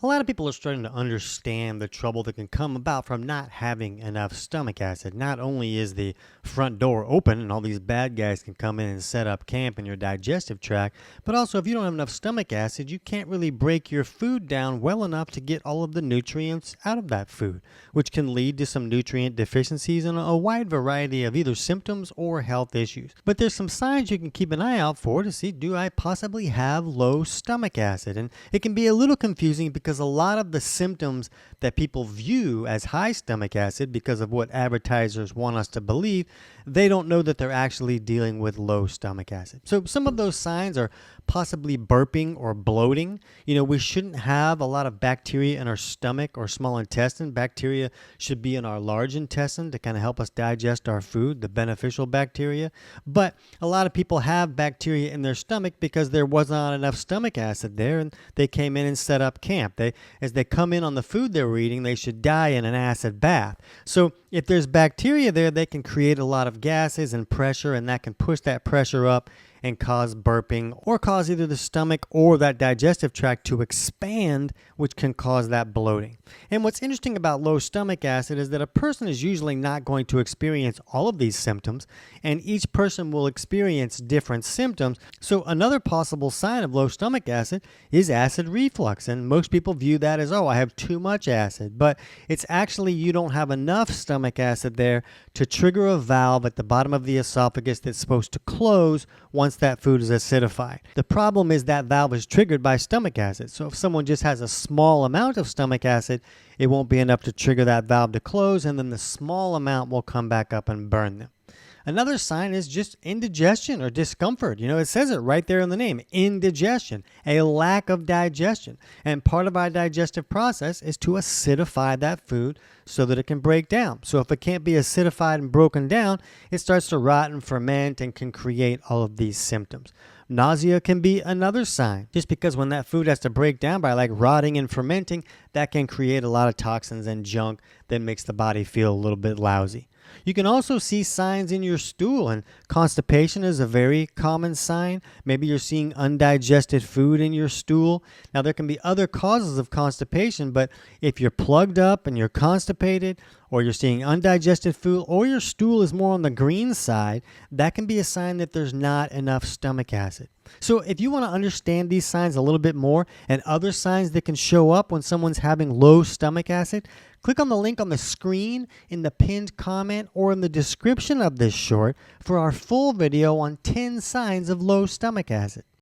A lot of people are starting to understand the trouble that can come about from not having enough stomach acid. Not only is the front door open and all these bad guys can come in and set up camp in your digestive tract, but also if you don't have enough stomach acid, you can't really break your food down well enough to get all of the nutrients out of that food, which can lead to some nutrient deficiencies and a wide variety of either symptoms or health issues. But there's some signs you can keep an eye out for to see, do I possibly have low stomach acid? And it can be a little confusing because a lot of the symptoms that people view as high stomach acid, because of what advertisers want us to believe, they don't know that they're actually dealing with low stomach acid. So some of those signs are possibly burping or bloating. We shouldn't have a lot of bacteria in our stomach or small intestine. Bacteria should be in our large intestine to kind of help us digest our food, the beneficial bacteria. But a lot of people have bacteria in their stomach because there was not enough stomach acid there, and they came in and set up camp. As they come in on the food they were eating, they should die in an acid bath. So if there's bacteria there, they can create a lot of gases and pressure, and that can push that pressure up and cause burping or cause either the stomach or that digestive tract to expand, which can cause that bloating. And what's interesting about low stomach acid is that a person is usually not going to experience all of these symptoms, and each person will experience different symptoms. So another possible sign of low stomach acid is acid reflux, and most people view that as, oh, I have too much acid, but it's actually you don't have enough stomach acid there to trigger a valve at the bottom of the esophagus that's supposed to close once that food is acidified. The problem is that valve is triggered by stomach acid. So if someone just has a small amount of stomach acid, it won't be enough to trigger that valve to close, and then the small amount will come back up and burn them. Another sign is just indigestion or discomfort. It says it right there in the name, indigestion, a lack of digestion. And part of our digestive process is to acidify that food so that it can break down. So if it can't be acidified and broken down, it starts to rot and ferment and can create all of these symptoms. Nausea can be another sign, just because when that food has to break down by rotting and fermenting, that can create a lot of toxins and junk that makes the body feel a little bit lousy. You can also see signs in your stool, and constipation is a very common sign. Maybe you're seeing undigested food in your stool. Now, there can be other causes of constipation, but if you're plugged up and you're constipated, or you're seeing undigested food, or your stool is more on the green side, that can be a sign that there's not enough stomach acid. So if you want to understand these signs a little bit more and other signs that can show up when someone's having low stomach acid, click on the link on the screen, in the pinned comment, or in the description of this short for our full video on 10 signs of low stomach acid.